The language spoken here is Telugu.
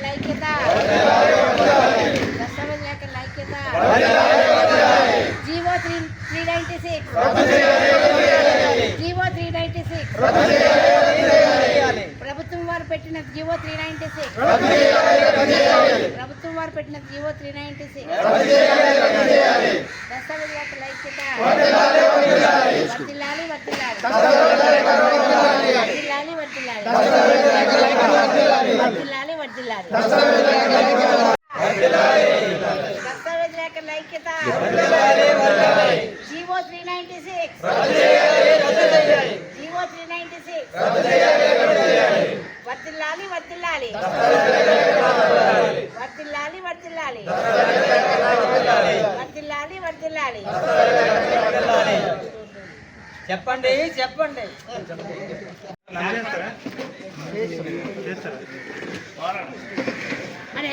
ఐక్యత ఐక్యత జీవో 396 జీవో 396 ప్రభుత్వం వారు పెట్టిన జీవో 396 ప్రభుత్వం వారు పెట్టిన జీవో 396 దస్తావేజుల ఐక్యత వర్ధిల్లాలి వర్ధిల్లాలి వర్ధిల్లాలి వర్ధిల్లాలి వర్ధిల్లాలి వర్ధిల్లాలి దస్తావేజుల ఐక్యత జీవో 396 జీవో 396 వర్ధిల్లాలి వర్ధిల్లాలి వర్ధిల్లాలి వర్ధిల్లాలి వర్ధిల్లాలి వర్ధిల్లాలి చెప్పండి చెప్పండి మరి